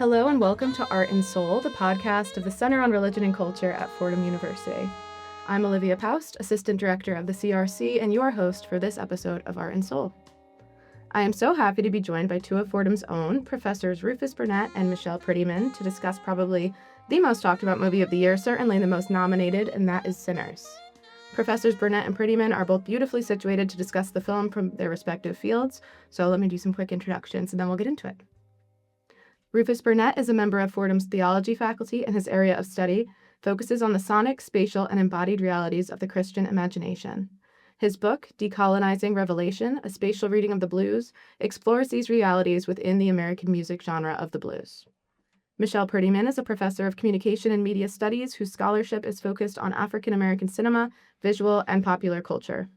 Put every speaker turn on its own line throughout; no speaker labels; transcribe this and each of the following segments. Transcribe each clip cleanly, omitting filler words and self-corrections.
Hello and welcome to Art and Soul, the podcast of the Center on Religion and Culture at Fordham University. I'm Olivia Poust, Assistant Director of the CRC and your host for this episode of Art and Soul. I am so happy to be joined by two of Fordham's own, Professors Rufus Burnett and Michele Prettyman, to discuss probably the most talked about movie of the year, certainly the most nominated, and that is Sinners. Professors Burnett and Prettyman are both beautifully situated to discuss the film from their respective fields, so let me do some quick introductions and then we'll get into it. Rufus Burnett is a member of Fordham's theology faculty, and his area of study focuses on the sonic, spatial, and embodied realities of the Christian imagination. His book, Decolonizing Revelation, a spatial reading of the blues, explores these realities within the American music genre of the blues. Michele Prettyman is a professor of communication and media studies whose scholarship is focused on African American cinema, visual, and popular culture.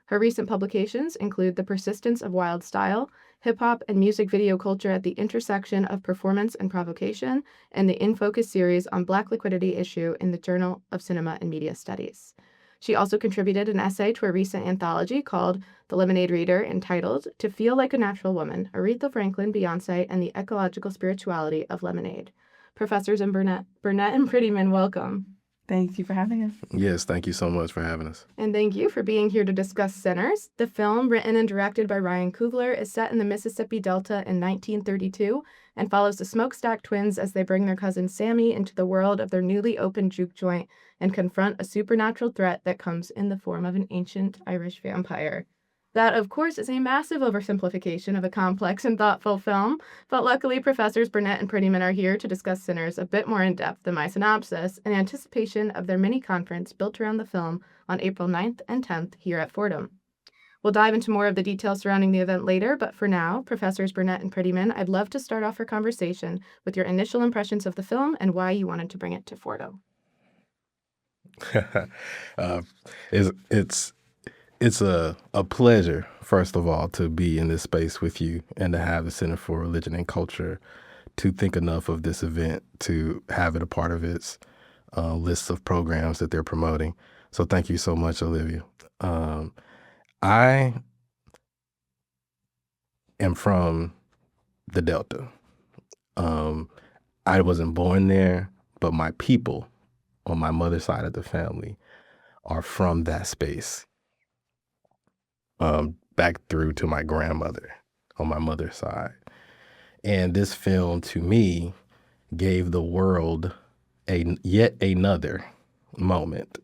Her recent publications include The Persistence of Wild Style, Hip-Hop and Music Video Culture at the Intersection of Performance and Provocation, and the In Focus series on Black Liquidity issue in the Journal of Cinema and Media Studies. She also contributed an essay to a recent anthology called The Lemonade Reader, entitled To Feel Like a Natural Woman, Aretha Franklin, Beyoncé, and the Ecological Spirituality of Lemonade. Professors Burnett and Prettyman, welcome.
Thank you for having us.
Yes, thank you so much for having us.
And thank you for being here to discuss Sinners. The film, written and directed by Ryan Coogler, is set in the Mississippi Delta in 1932 and follows the Smokestack twins as they bring their cousin Sammy into the world of their newly opened juke joint and confront a supernatural threat that comes in the form of an ancient Irish vampire. That, of course, is a massive oversimplification of a complex and thoughtful film, but luckily Professors Burnett and Prettyman are here to discuss Sinners a bit more in depth than my synopsis in anticipation of their mini-conference built around the film on April 9th and 10th here at Fordham. We'll dive into more of the details surrounding the event later, but for now, Professors Burnett and Prettyman, I'd love to start off our conversation with your initial impressions of the film and why you wanted to bring it to Fordham.
It's a pleasure, first of all, to be in this space with you and to have the Center for Religion and Culture to think enough of this event to have it a part of its list of programs that they're promoting. So thank you so much, Olivia. I am from the Delta. I wasn't born there, but my people on my mother's side of the family are from that space. Back through to my grandmother on my mother's side. And this film, to me, gave the world yet another moment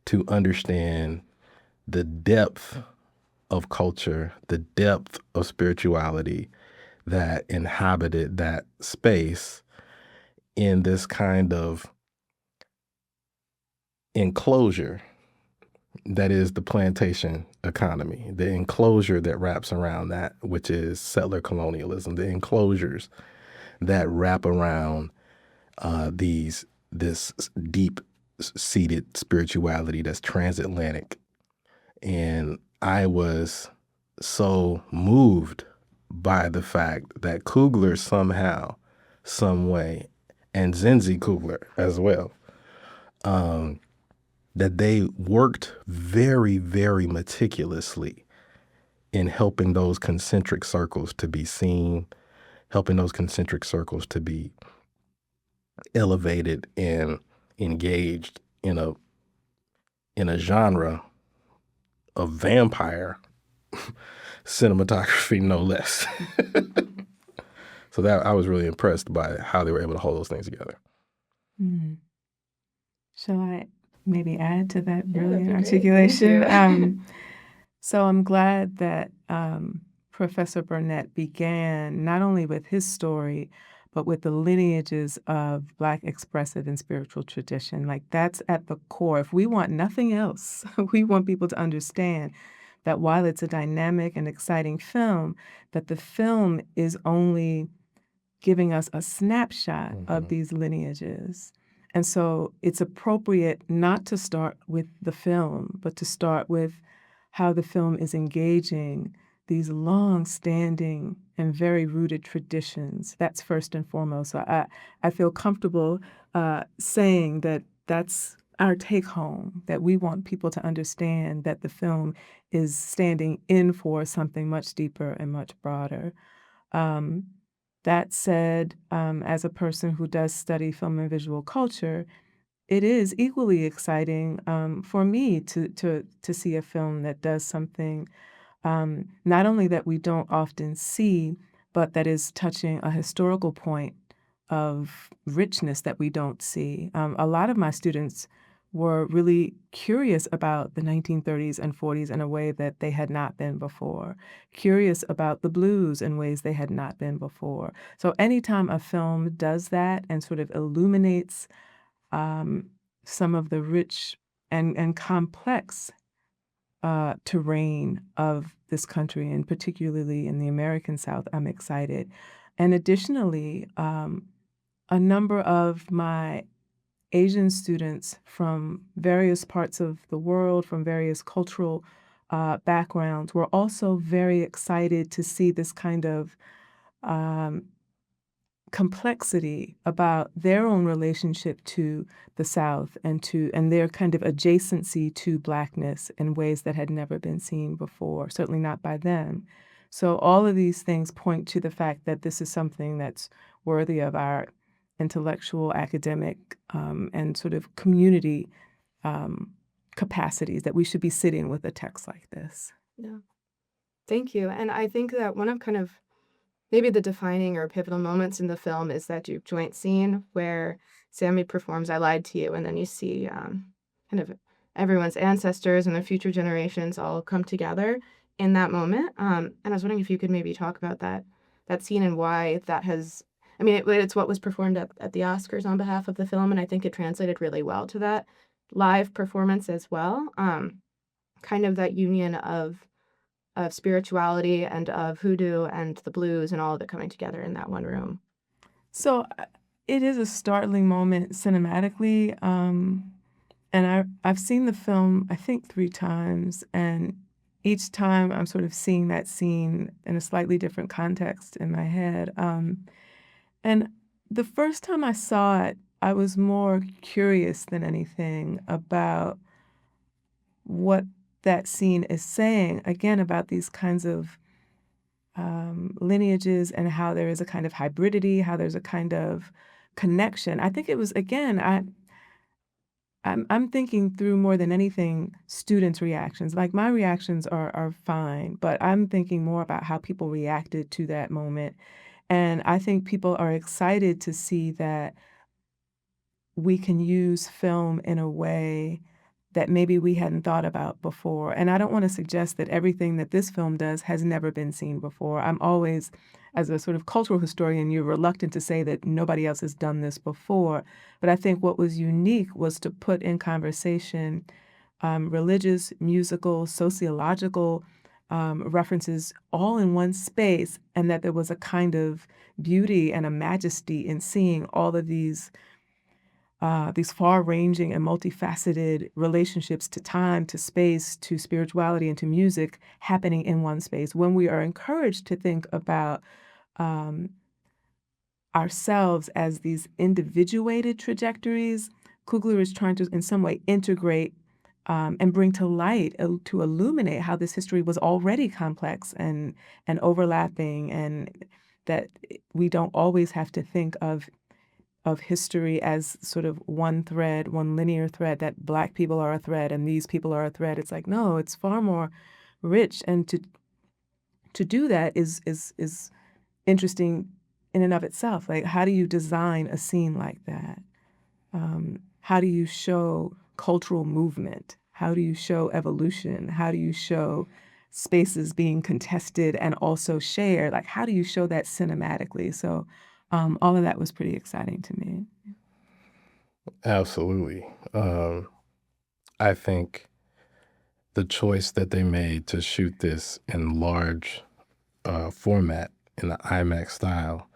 to understand the depth of culture, the depth of spirituality that inhabited that space in this kind of enclosure that is the plantation economy, the enclosure that wraps around that, which is settler colonialism, the enclosures that wrap around this deep-seated spirituality that's transatlantic. And I was so moved by the fact that Coogler somehow, some way, and Zinzi Coogler as well, that they worked very, very meticulously in helping those concentric circles to be seen, helping those concentric circles to be elevated and engaged in a genre of vampire cinematography, no less. So that I was really impressed by how they were able to hold those things together.
Mm. Shall I maybe add to that brilliant articulation? So I'm glad that Professor Burnett began not only with his story, but with the lineages of Black expressive and spiritual tradition. Like, that's at the core. If we want nothing else, we want people to understand that while it's a dynamic and exciting film, that the film is only giving us a snapshot of these lineages. And so it's appropriate not to start with the film, but to start with how the film is engaging these long-standing and very rooted traditions. That's first and foremost. So I feel comfortable saying that that's our take-home, that we want people to understand that the film is standing in for something much deeper and much broader. That said, as a person who does study film and visual culture, it is equally exciting for me to see a film that does something not only that we don't often see, but that is touching a historical point of richness that we don't see. A lot of my students were really curious about the 1930s and 40s in a way that they had not been before, curious about the blues in ways they had not been before. So anytime a film does that and sort of illuminates some of the rich and complex terrain of this country, and particularly in the American South, I'm excited. And additionally, a number of my Asian students from various parts of the world, from various cultural backgrounds, were also very excited to see this kind of um, complexity about their own relationship to the South and their kind of adjacency to Blackness in ways that had never been seen before, certainly not by them. So all of these things point to the fact that this is something that's worthy of our intellectual, academic, and sort of community capacities, that we should be sitting with a text like this.
Yeah. Thank you. And I think that one of kind of maybe the defining or pivotal moments in the film is that juke joint scene where Sammy performs I Lied to You, and then you see kind of everyone's ancestors and their future generations all come together in that moment. And I was wondering if you could maybe talk about that scene and why that has, I mean, it's what was performed at the Oscars on behalf of the film, and I think it translated really well to that live performance as well. Kind of that union of spirituality and of hoodoo and the blues and all of it coming together in that one room.
So it is a startling moment cinematically. And I've seen the film, I think, 3 times. And each time I'm sort of seeing that scene in a slightly different context in my head. And the first time I saw it, I was more curious than anything about what that scene is saying, again, about these kinds of lineages and how there is a kind of hybridity, how there's a kind of connection. I think it was, again, I'm thinking through more than anything students' reactions. Like my reactions are fine, but I'm thinking more about how people reacted to that moment. And I think people are excited to see that we can use film in a way that maybe we hadn't thought about before. And I don't want to suggest that everything that this film does has never been seen before. I'm always, as a sort of cultural historian, you're reluctant to say that nobody else has done this before. But I think what was unique was to put in conversation religious, musical, sociological references all in one space, and that there was a kind of beauty and a majesty in seeing all of these far-ranging and multifaceted relationships to time, to space, to spirituality, and to music happening in one space. When we are encouraged to think about ourselves as these individuated trajectories, Coogler is trying to, in some way, integrate and bring to light, to illuminate how this history was already complex and overlapping, and that we don't always have to think of history as sort of one thread, one linear thread, that Black people are a thread and these people are a thread. It's like, no, it's far more rich. And to do that is interesting in and of itself. Like, how do you design a scene like that? How do you show cultural movement? How do you show evolution? How do you show spaces being contested and also shared? Like, how do you show that cinematically? So all of that was pretty exciting to me.
Absolutely. I think the choice that they made to shoot this in large format in the IMAX style,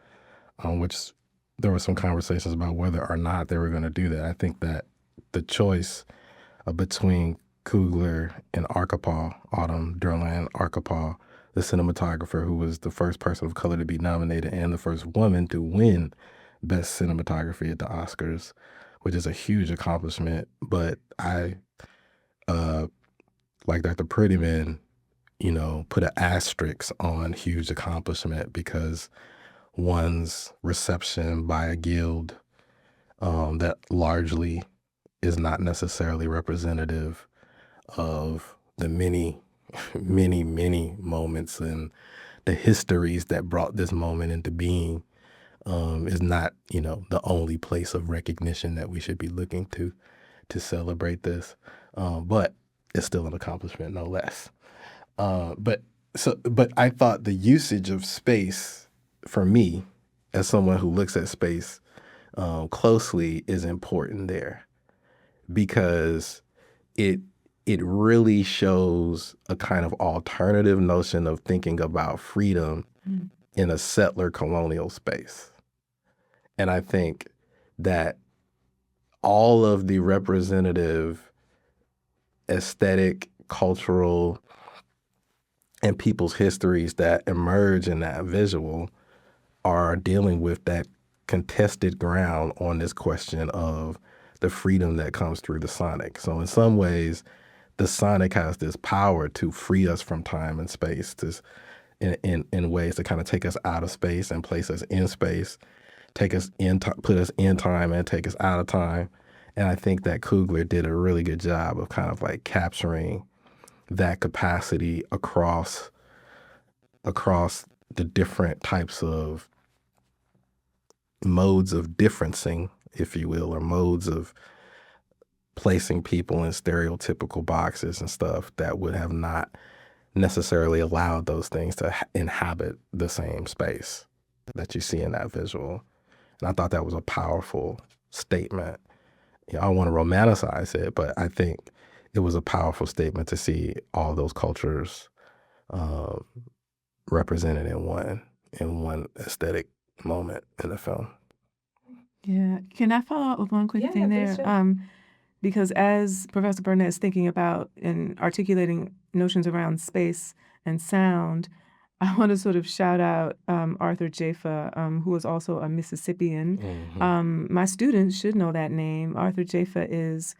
which there were some conversations about whether or not they were going to do that. I think that the choice between Coogler and Arkapaw, Autumn Durland Arkapaw, the cinematographer who was the first person of color to be nominated and the first woman to win Best Cinematography at the Oscars, which is a huge accomplishment. But I, like Dr. Prettyman, put an asterisk on huge accomplishment, because one's reception by a guild that largely is not necessarily representative of the many, many, many moments and the histories that brought this moment into being, is not, the only place of recognition that we should be looking to celebrate this. But it's still an accomplishment, no less. But I thought the usage of space for me, as someone who looks at space closely, is important there, because it really shows a kind of alternative notion of thinking about freedom in a settler colonial space. And I think that all of the representative aesthetic, cultural, and people's histories that emerge in that visual are dealing with that contested ground on this question of the freedom that comes through the sonic. So in some ways, the sonic has this power to free us from time and space, in ways to kind of take us out of space and place us in space, put us in time and take us out of time. And I think that Coogler did a really good job of kind of like capturing that capacity across the different types of modes of differencing, if you will, or modes of placing people in stereotypical boxes and stuff that would have not necessarily allowed those things to inhabit the same space that you see in that visual. And I thought that was a powerful statement. I don't want to romanticize it, but I think it was a powerful statement to see all those cultures represented in one aesthetic moment in the film.
Yeah. Can I follow up with one quick thing there? Because as Professor Burnett is thinking about and articulating notions around space and sound, I want to sort of shout out Arthur Jafa, who is also a Mississippian.
Mm-hmm.
My students should know that name. Arthur Jafa is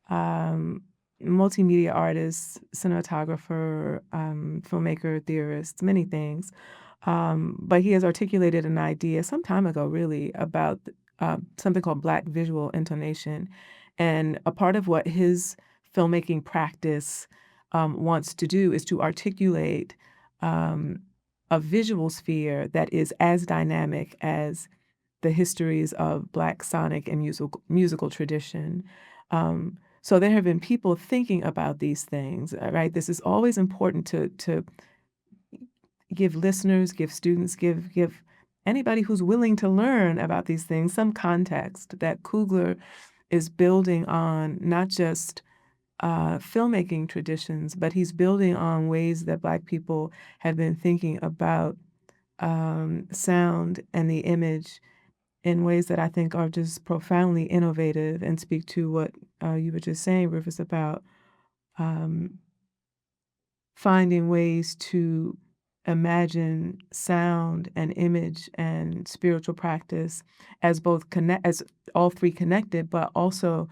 multimedia artist, cinematographer, filmmaker, theorist, many things. But he has articulated an idea some time ago, really, about something called Black visual intonation. And a part of what his filmmaking practice wants to do is to articulate a visual sphere that is as dynamic as the histories of Black sonic and musical tradition. So there have been people thinking about these things, right? This is always important to give listeners, give students, give anybody who's willing to learn about these things some context that Coogler is building on not just filmmaking traditions, but he's building on ways that Black people have been thinking about sound and the image in ways that I think are just profoundly innovative and speak to what you were just saying, Rufus, about finding ways to imagine sound and image and spiritual practice as as all three connected, but also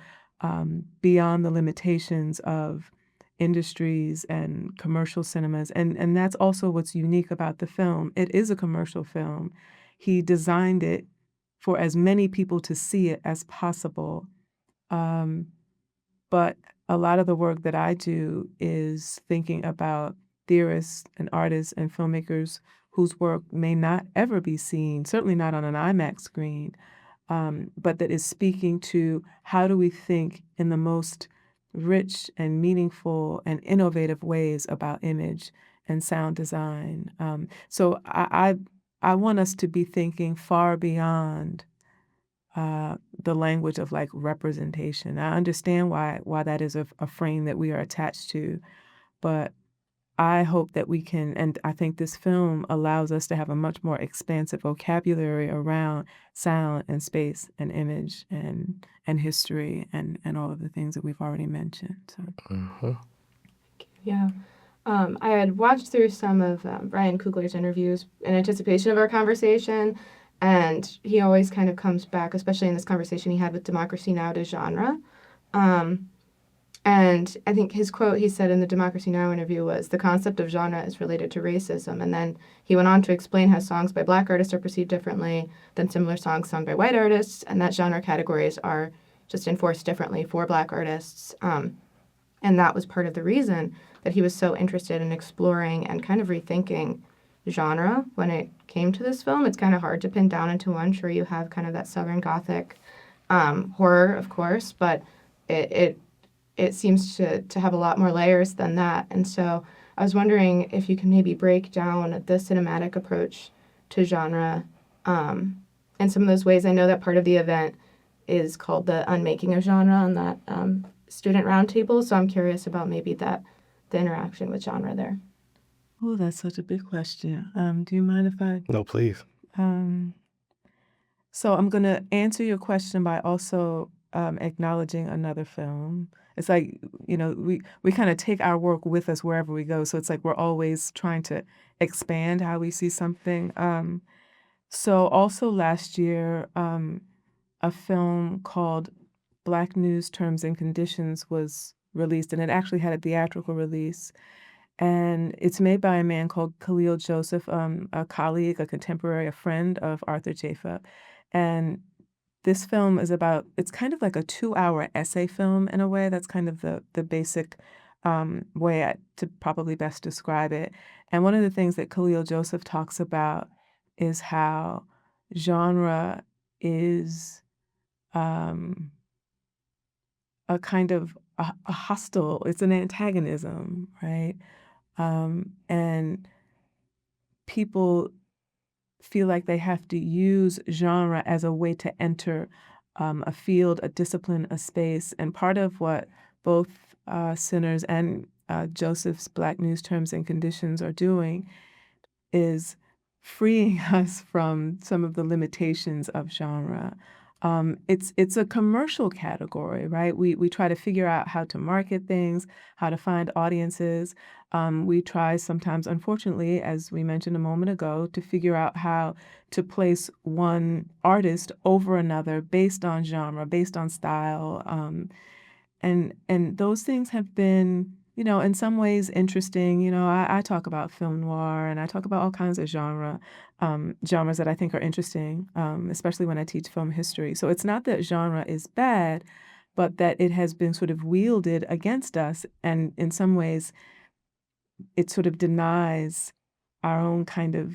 beyond the limitations of industries and commercial cinemas. And that's also what's unique about the film. It is a commercial film. He designed it for as many people to see it as possible. But a lot of the work that I do is thinking about theorists and artists and filmmakers whose work may not ever be seen, certainly not on an IMAX screen, but that is speaking to how do we think in the most rich and meaningful and innovative ways about image and sound design. So I want us to be thinking far beyond the language of like representation. I understand why that is a frame that we are attached to, but I hope that we can, and I think this film allows us to have a much more expansive vocabulary around sound and space and image and history and all of the things that we've already mentioned. So.
Mm-hmm.
Yeah. I had watched through some of Ryan Coogler's interviews in anticipation of our conversation, and he always kind of comes back, especially in this conversation he had with Democracy Now!, to genre. And I think his quote he said in the Democracy Now! Interview was, "The concept of genre is related to racism." And then he went on to explain how songs by Black artists are perceived differently than similar songs sung by white artists, and that genre categories are just enforced differently for Black artists. And that was part of the reason that he was so interested in exploring and kind of rethinking genre when it came to this film. It's kind of hard to pin down into one. Sure, you have kind of that Southern Gothic horror, of course, but it seems to have a lot more layers than that. And so I was wondering if you can maybe break down the cinematic approach to genre in some of those ways. I know that part of the event is called the Unmaking of Genre on that student roundtable, so I'm curious about maybe the interaction with genre there.
Oh, that's such a big question. Do you mind if I?
No, please.
So I'm going to answer your question by also acknowledging another film. It's like, we kind of take our work with us wherever we go. So it's like we're always trying to expand how we see something. So also last year, a film called Black News Terms and Conditions was released, and it actually had a theatrical release. And it's made by a man called Khalil Joseph, a colleague, a contemporary, a friend of Arthur Jafa. And this film is it's kind of like a 2-hour essay film in a way. That's kind of the basic way to probably best describe it. And one of the things that Khalil Joseph talks about is how genre is a kind of a hostile, it's an antagonism, right? And people feel like they have to use genre as a way to enter a field, a discipline, a space. And part of what both Sinners and Joseph's Black News Terms and Conditions are doing is freeing us from some of the limitations of genre. It's a commercial category, right? We try to figure out how to market things, how to find audiences. We try sometimes, unfortunately, as we mentioned a moment ago, to figure out how to place one artist over another based on genre, based on style. And those things have been, in some ways interesting. I talk about film noir and I talk about all kinds of genres that I think are interesting, especially when I teach film history. So it's not that genre is bad, but that it has been sort of wielded against us. And in some ways, it sort of denies our own kind of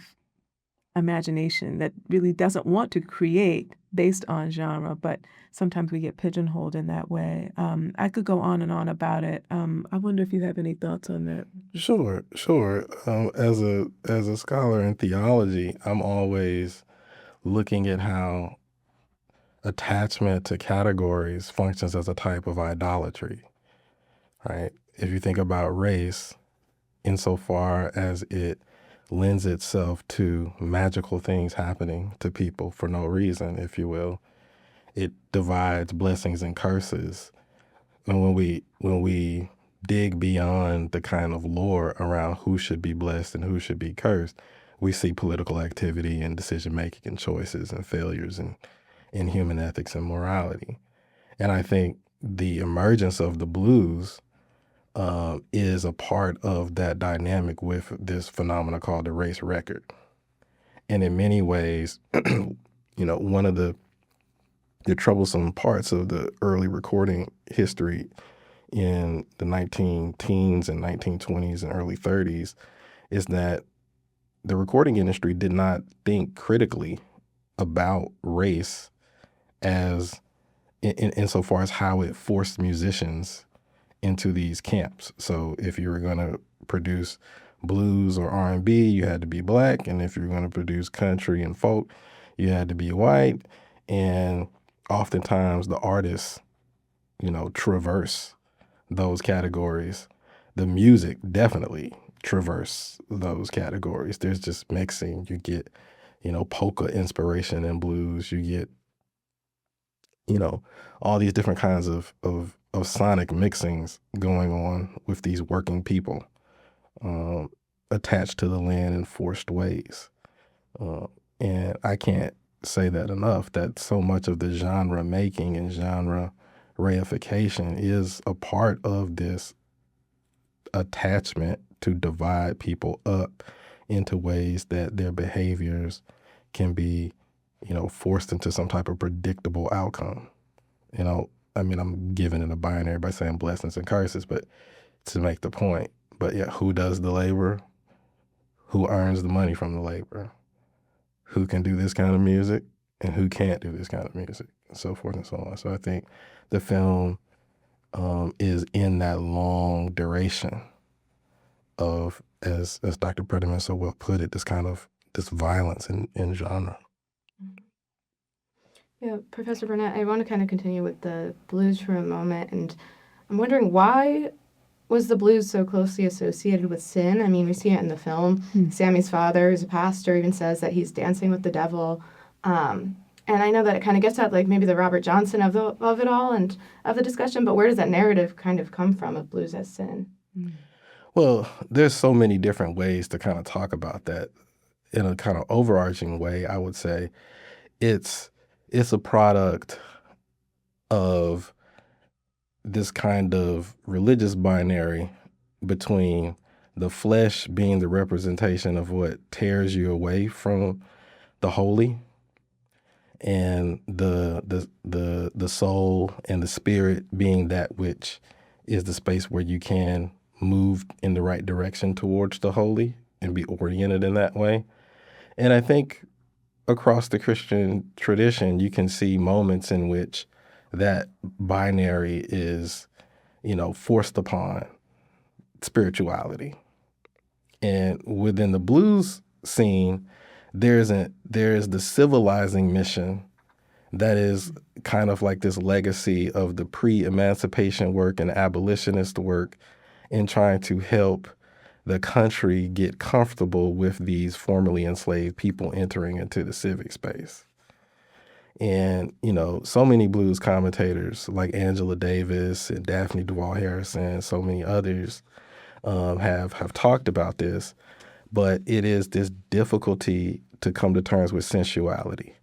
imagination that really doesn't want to create based on genre, but sometimes we get pigeonholed in that way. I could go on and on about it. I wonder if you have any thoughts on that.
Sure. As a scholar in theology, I'm always looking at how attachment to categories functions as a type of idolatry, right? If you think about race, insofar as it lends itself to magical things happening to people for no reason, if you will, it divides blessings and curses. And when we dig beyond the kind of lore around who should be blessed and who should be cursed, we see political activity and decision making and choices and failures in human ethics and morality. And I think the emergence of the blues is a part of that dynamic with this phenomena called the race record. And in many ways, one of the troublesome parts of the early recording history in the 19-teens and 1920s and early 30s is that the recording industry did not think critically about race as insofar as how it forced musicians into these camps. So if you were going to produce blues or R&B, you had to be black. And if you were going to produce country and folk, you had to be white. And oftentimes the artists, traverse those categories. The music definitely traverse those categories. There's just mixing. You get, polka inspiration in blues. You get, all these different kinds of sonic mixings going on with these working people attached to the land in forced ways. And I can't say that enough, that so much of the genre making and genre reification is a part of this attachment to divide people up into ways that their behaviors can be, forced into some type of predictable outcome. I'm giving it a binary by saying blessings and curses, but to make the point. But yeah, who does the labor? Who earns the money from the labor? Who can do this kind of music and who can't do this kind of music, and so forth and so on. So I think the film is in that long duration of, as Dr. Prettyman so well put it, this violence in genre.
Yeah, Professor Burnett, I want to kind of continue with the blues for a moment, and I'm wondering, why was the blues so closely associated with sin? I mean, we see it in the film. Sammy's father, who's a pastor, even says that he's dancing with the devil. And I know that it kind of gets at like maybe the Robert Johnson of it all and of the discussion, but where does that narrative kind of come from of blues as sin?
Well, there's so many different ways to kind of talk about that. In a kind of overarching way, I would say it's a product of this kind of religious binary between the flesh being the representation of what tears you away from the holy, and the soul and the spirit being that which is the space where you can move in the right direction towards the holy and be oriented in that way. And I think across the Christian tradition, you can see moments in which that binary is, forced upon spirituality. And within the blues scene, there's the civilizing mission that is kind of like this legacy of the pre-emancipation work and abolitionist work in trying to help the country get comfortable with these formerly enslaved people entering into the civic space. And, so many blues commentators like Angela Davis and Daphne Duval Harrison and so many others have talked about this, but it is this difficulty to come to terms with sensuality,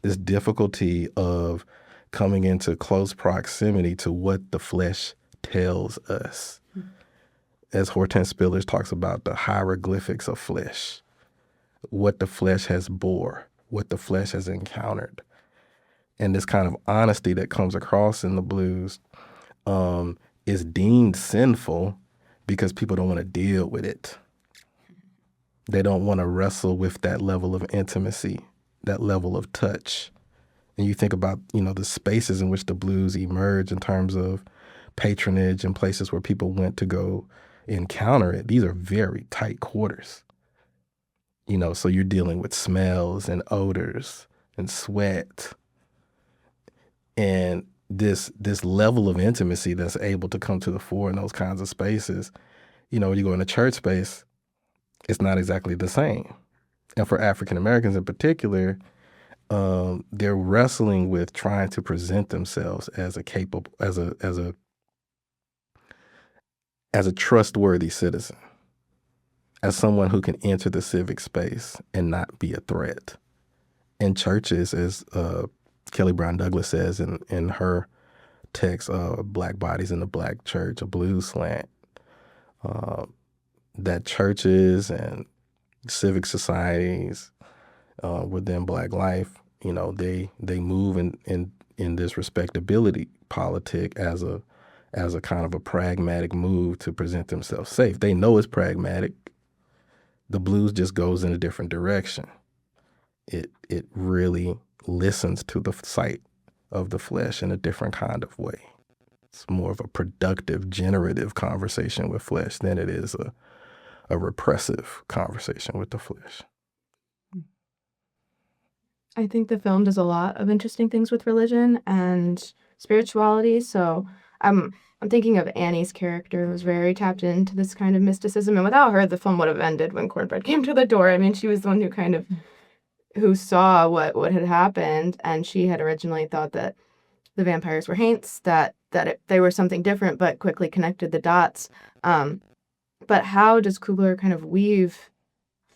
this difficulty of coming into close proximity to what the flesh tells us. As Hortense Spillers talks about the hieroglyphics of flesh, what the flesh has bore, what the flesh has encountered. And this kind of honesty that comes across in the blues is deemed sinful because people don't want to deal with it. They don't want to wrestle with that level of intimacy, that level of touch. And you think about, the spaces in which the blues emerge in terms of patronage and places where people went to go encounter it. These are very tight quarters. So you're dealing with smells and odors and sweat. And this level of intimacy that's able to come to the fore in those kinds of spaces, when you go in a church space, it's not exactly the same. And for African Americans in particular, they're wrestling with trying to present themselves as a trustworthy citizen, as someone who can enter the civic space and not be a threat. And churches, as Kelly Brown Douglas says in her text, Black Bodies in the Black Church, a blues slant, that churches and civic societies within Black life, they move in this respectability politic as a kind of a pragmatic move to present themselves safe. They know it's pragmatic. The blues just goes in a different direction. It really listens to the sight of the flesh in a different kind of way. It's more of a productive, generative conversation with flesh than it is a repressive conversation with the flesh.
I think the film does a lot of interesting things with religion and spirituality. So I'm thinking of Annie's character, who was very tapped into this kind of mysticism. And without her, the film would have ended when Cornbread came to the door. I mean, she was the one who saw what had happened. And she had originally thought that the vampires were haints, that they were something different, but quickly connected the dots. But how does Coogler kind of weave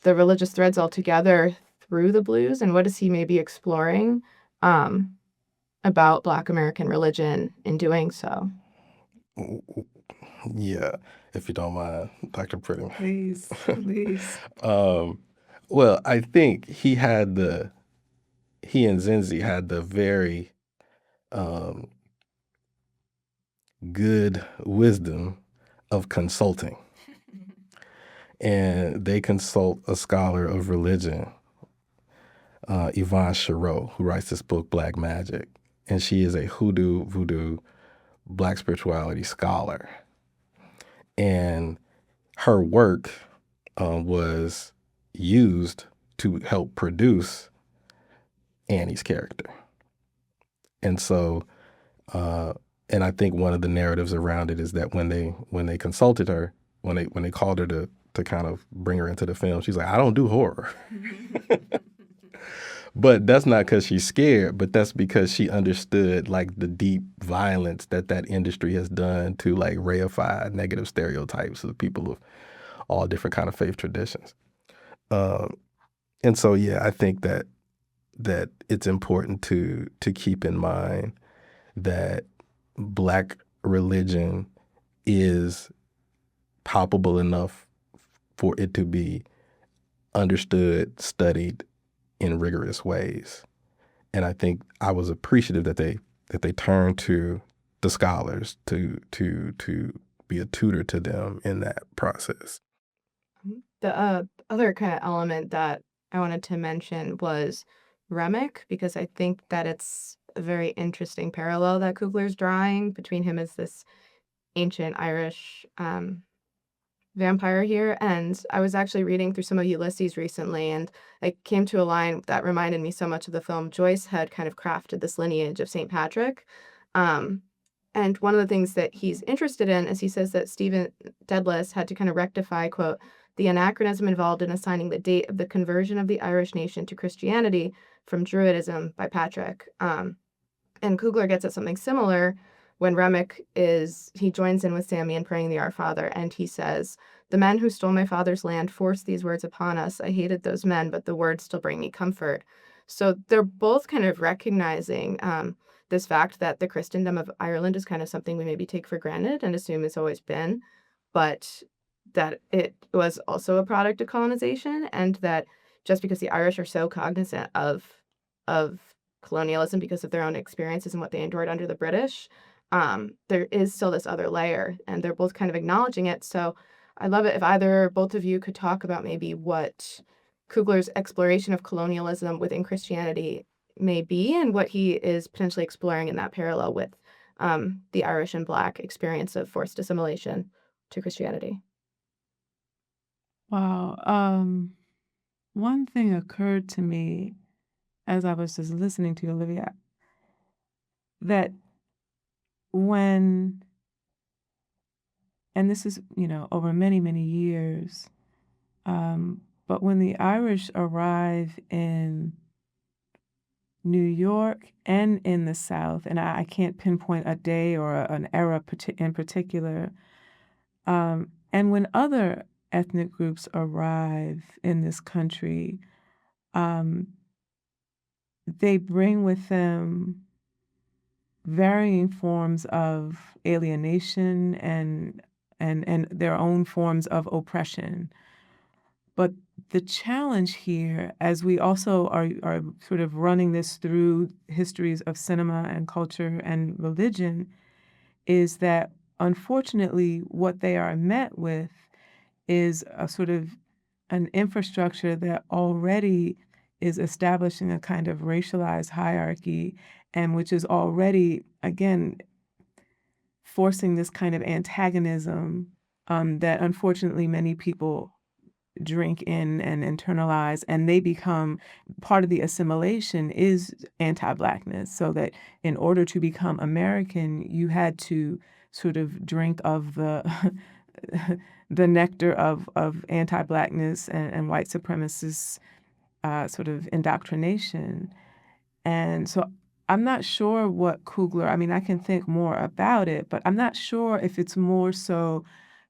the religious threads all together through the blues, and what is he maybe exploring about Black American religion in doing so?
Yeah, if you don't mind, Dr. Prettyman.
Please, please.
Well, I think he and Zinzi had the very good wisdom of consulting. And they consult a scholar of religion, Yvonne Chirot, who writes this book, Black Magic. And she is a hoodoo, voodoo, Black spirituality scholar. And her work was used to help produce Annie's character. And so, and I think one of the narratives around it is that when they consulted her, when they called her to kind of bring her into the film, she's like, I don't do horror. But that's not because she's scared, but that's because she understood like the deep violence that industry has done to like reify negative stereotypes of people of all different kind of faith traditions. And so, yeah, I think that it's important to keep in mind that Black religion is palpable enough for it to be understood, studied in rigorous ways. And I think I was appreciative that they turned to the scholars to be a tutor to them in that process.
The other kind of element that I wanted to mention was Remick, because I think that it's a very interesting parallel that Coogler's drawing between him as this ancient Irish vampire here. And I was actually reading through some of Ulysses recently, and I came to a line that reminded me so much of the film. Joyce had kind of crafted this lineage of St. Patrick. And one of the things that he's interested in is he says that Stephen Dedalus had to kind of rectify, quote, the anachronism involved in assigning the date of the conversion of the Irish nation to Christianity from Druidism by Patrick. And Coogler gets at something similar when Remick he joins in with Sammy in praying the Our Father, and he says, the men who stole my father's land forced these words upon us. I hated those men, but the words still bring me comfort. So they're both kind of recognizing this fact that the Christendom of Ireland is kind of something we maybe take for granted and assume it's always been, but that it was also a product of colonization, and that just because the Irish are so cognizant of colonialism because of their own experiences and what they endured under the British, there is still this other layer, and they're both kind of acknowledging it. So I'd love it if both of you could talk about maybe what Coogler's exploration of colonialism within Christianity may be, and what he is potentially exploring in that parallel with the Irish and Black experience of forced assimilation to Christianity.
Wow. One thing occurred to me as I was just listening to Olivia, that and this is, over many, many years, but when the Irish arrive in New York and in the South, and I can't pinpoint a day or an era in particular, and when other ethnic groups arrive in this country, they bring with them varying forms of alienation and their own forms of oppression. But the challenge here, as we also are sort of running this through histories of cinema and culture and religion, is that unfortunately what they are met with is a sort of an infrastructure that already is establishing a kind of racialized hierarchy, and which is already, again, forcing this kind of antagonism that unfortunately many people drink in and internalize, and they become part of the assimilation is anti-Blackness. So that in order to become American, you had to sort of drink of the the nectar of anti-Blackness and white supremacist sort of indoctrination. And so I'm not sure what Coogler, I can think more about it, but I'm not sure if it's more so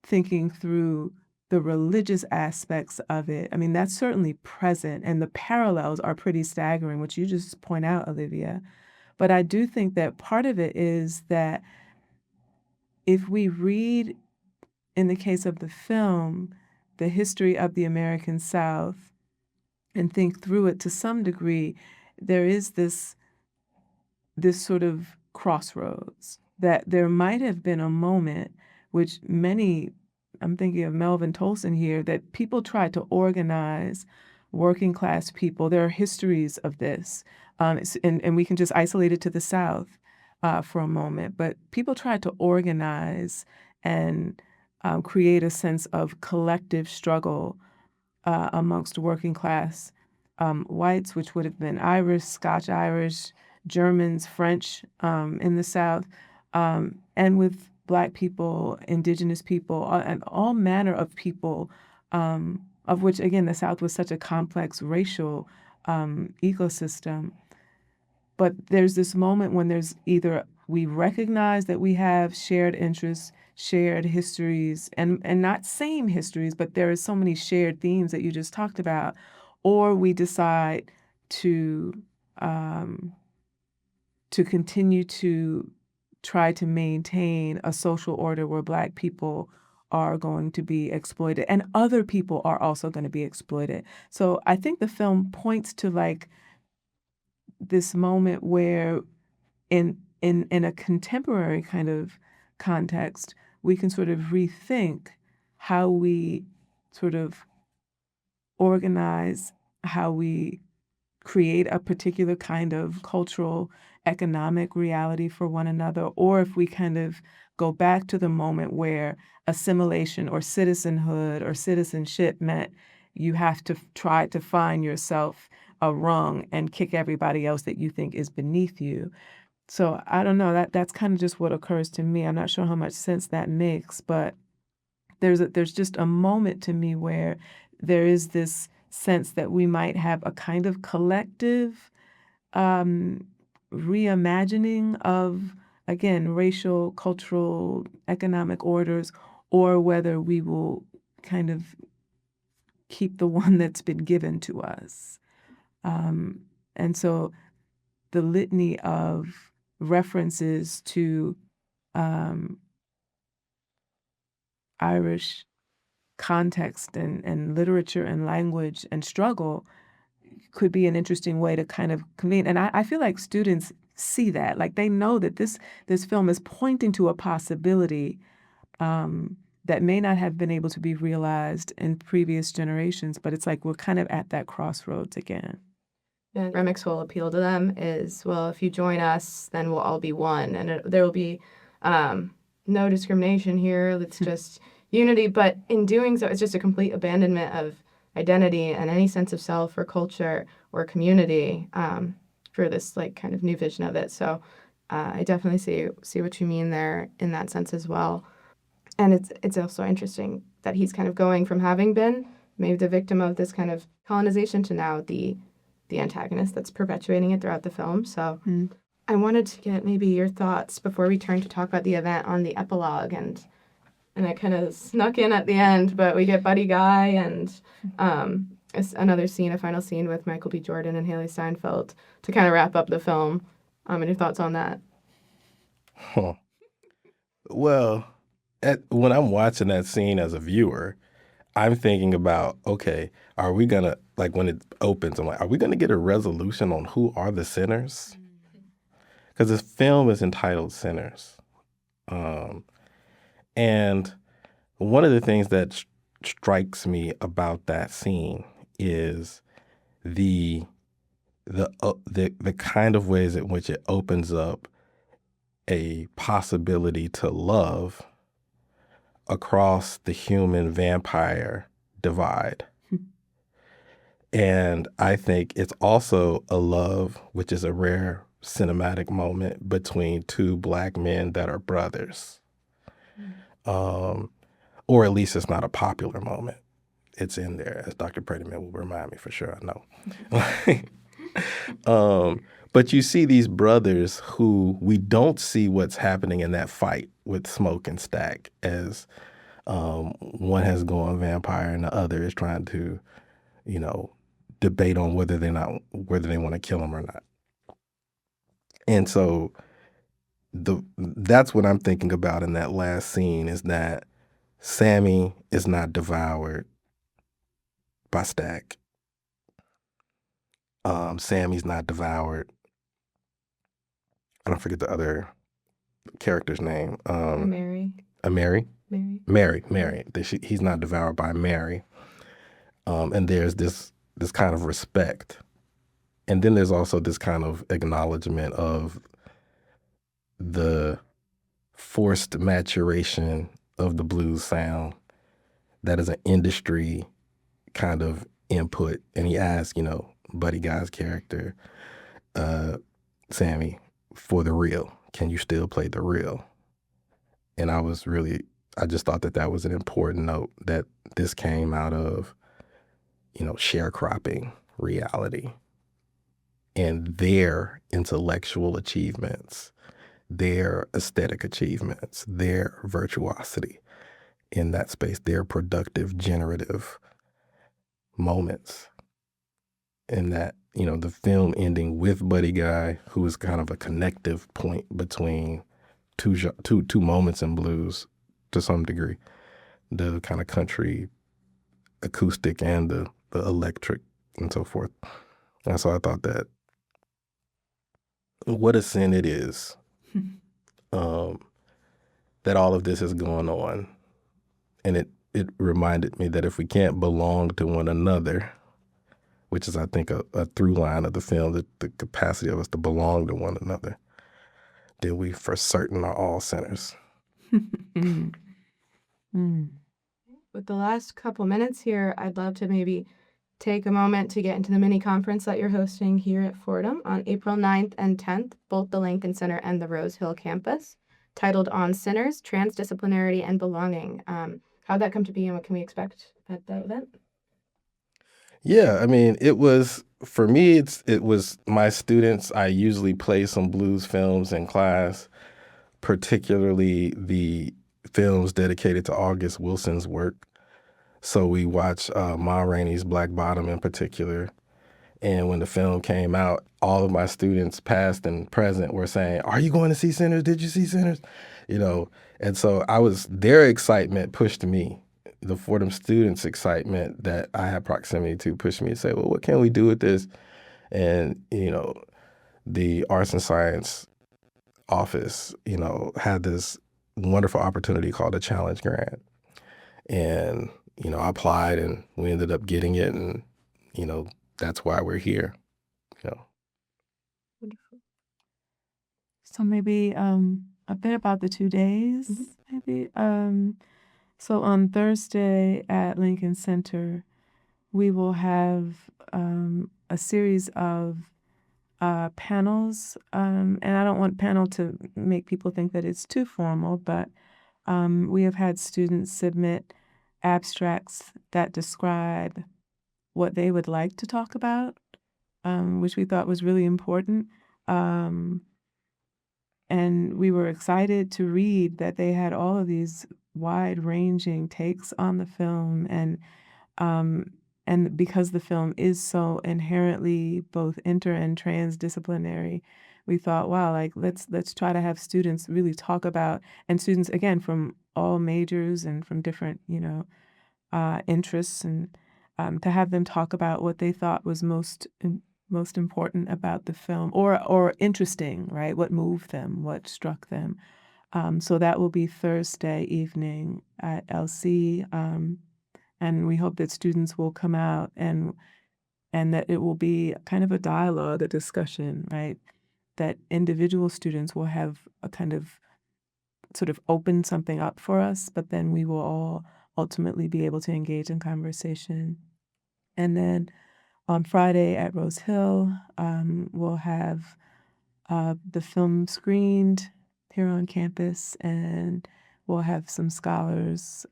thinking through the religious aspects of it. That's certainly present, and the parallels are pretty staggering, which you just point out, Olivia. But I do think that part of it is that if we read, in the case of the film, the history of the American South and think through it to some degree, there is this sort of crossroads that there might have been a moment which many, I'm thinking of Melvin Tolson here, that people tried to organize working class people. There are histories of this, and we can just isolate it to the South for a moment. But people tried to organize and create a sense of collective struggle amongst working class whites, which would have been Irish, Scotch-Irish, Germans, French in the South, and with Black people, indigenous people, and all manner of people, of which, again, the South was such a complex racial ecosystem. But there's this moment when there's either we recognize that we have shared interests, shared histories, and not same histories, but there are so many shared themes that you just talked about, or we decide to continue to try to maintain a social order where Black people are going to be exploited and other people are also going to be exploited. So I think the film points to like this moment where in a contemporary kind of context, we can sort of rethink how we sort of organize, how we create a particular kind of cultural, economic reality for one another, or if we kind of go back to the moment where assimilation or citizenhood or citizenship meant you have to try to find yourself a rung and kick everybody else that you think is beneath you. So I don't know, that's kind of just what occurs to me. I'm not sure how much sense that makes, but there's just a moment to me where there is this sense that we might have a kind of collective reimagining of, again, racial, cultural, economic orders, or whether we will kind of keep the one that's been given to us. And so the litany of references to Irish context and literature and language and struggle could be an interesting way to kind of convene. And I feel like students see that, like they know that this film is pointing to a possibility that may not have been able to be realized in previous generations, but it's like we're kind of at that crossroads again.
And Remic's whole appeal to them is, well, if you join us, then we'll all be one, and there will be no discrimination here. It's just unity. But in doing so, it's just a complete abandonment of identity and any sense of self or culture or community for this like kind of new vision of it. So I definitely see what you mean there in that sense as well. And it's also interesting that he's kind of going from having been maybe the victim of this kind of colonization to now the antagonist that's perpetuating it throughout the film. So I wanted to get maybe your thoughts before we turn to talk about the event on the epilogue, and I kind of snuck in at the end, but we get Buddy Guy and it's another scene, a final scene with Michael B. Jordan and Haley Steinfeld to kind of wrap up the film. And your thoughts on that?
Well, when I'm watching that scene as a viewer, I'm thinking about, okay, are we going to, like when it opens, I'm like, are we going to get a resolution on who are the sinners? Because this film is entitled Sinners. And one of the things that strikes me about that scene is the kind of ways in which it opens up a possibility to love across the human vampire divide. And I think it's also a love, which is a rare cinematic moment between two Black men that are brothers. Or at least it's not a popular moment. It's in there, as Dr. Prettyman will remind me for sure, I know. But you see these brothers who we don't see what's happening in that fight with Smoke and Stack, as one has gone vampire and the other is trying to, debate on whether they want to kill him or not. And so that's what I'm thinking about in that last scene, is that Sammy is not devoured by Stack. Sammy's not devoured. I don't forget the other character's name.
Mary.
Mary.
Mary.
He's not devoured by Mary. And there's this kind of respect. And then there's also this kind of acknowledgement of the forced maturation of the blues sound that is an industry kind of input. And he asked, Buddy Guy's character, Sammy, for the real, can you still play the real? And I just thought that was an important note, that this came out of, sharecropping reality and their intellectual achievements, their aesthetic achievements, their virtuosity in that space, their productive, generative moments. And that, the film ending with Buddy Guy, who is kind of a connective point between two moments in blues to some degree, the kind of country acoustic and the electric and so forth. And so I thought that what a sin it is that all of this is going on. And it reminded me that if we can't belong to one another, which is, I think, a through line of the film, the capacity of us to belong to one another, then we for certain are all sinners.
With the last couple minutes here, I'd love to maybe take a moment to get into the mini conference that you're hosting here at Fordham on April 9th and 10th, both the Lincoln Center and the Rose Hill campus, titled On Sinners, Transdisciplinarity, and Belonging. How'd that come to be, and what can we expect at that event?
Yeah, I mean, for me, it was my students. I usually play some blues films in class, particularly the films dedicated to August Wilson's work. So we watched Ma Rainey's Black Bottom in particular. And when the film came out, all of my students, past and present, were saying, "Are you going to see Sinners? Did you see Sinners?" And so their excitement pushed me. The Fordham students' excitement that I had proximity to pushed me to say, well, what can we do with this? And, the Arts and Science office, had this wonderful opportunity called a Challenge Grant. And, I applied and we ended up getting it. And, that's why we're here.
Wonderful.
So maybe a bit about the 2 days, maybe. So on Thursday at Lincoln Center, we will have a series of panels. And I don't want panel to make people think that it's too formal, but we have had students submit abstracts that describe what they would like to talk about, which we thought was really important. And we were excited to read that they had all of these wide-ranging takes on the film, and because the film is so inherently both inter and transdisciplinary, we thought, wow, like let's try to have students really talk about, and students again from all majors and from different interests, and to have them talk about what they thought was most important about the film, or interesting, right? What moved them, what struck them. So that will be Thursday evening at LC, and we hope that students will come out and that it will be kind of a dialogue, a discussion, right? That individual students will have a kind of sort of open something up for us, but then we will all ultimately be able to engage in conversation. And then on Friday at Rose Hill, we'll have the film screened here on campus, and we'll have some scholars,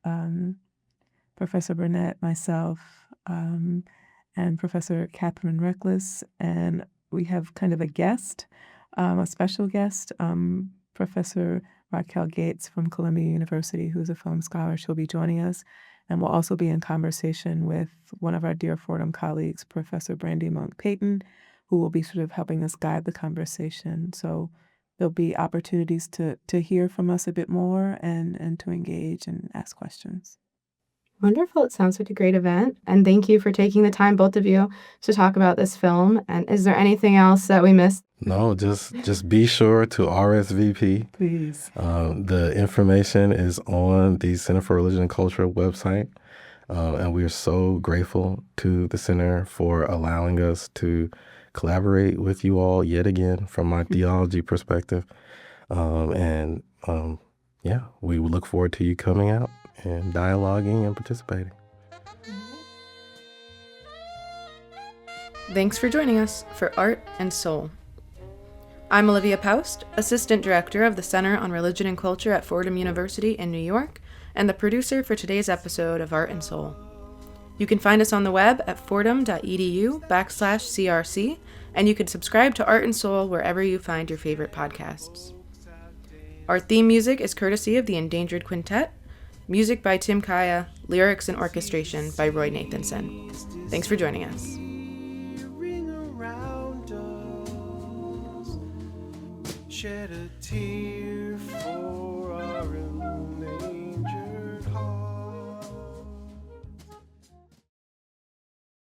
Professor Burnett, myself, and Professor Catherine Reckless, and we have kind of a guest, a special guest, Professor Raquel Gates from Columbia University, who's a film scholar. She'll be joining us. And we'll also be in conversation with one of our dear Fordham colleagues, Professor Brandy Monk Payton, who will be sort of helping us guide the conversation. So there'll be opportunities to hear from us a bit more and to engage and ask questions.
Wonderful. It sounds like a great event. And thank you for taking the time, both of you, to talk about this film. And is there anything else that we missed?
No, just be sure to RSVP.
Please.
The information is on the Center for Religion and Culture website. And we are so grateful to the center for allowing us to collaborate with you all yet again from my theology perspective. Yeah, we look forward to you coming out and dialoguing and participating.
Thanks for joining us for Art and Soul. I'm Olivia Poust, Assistant Director of the Center on Religion and Culture at Fordham University in New York, and the producer for today's episode of Art and Soul. You can find us on the web at fordham.edu/CRC, and you can subscribe to Art and Soul wherever you find your favorite podcasts. Our theme music is courtesy of the Endangered Quintet, music by Tim Kaya, lyrics and orchestration by Roy Nathanson. Thanks for joining us.
Shed a tear for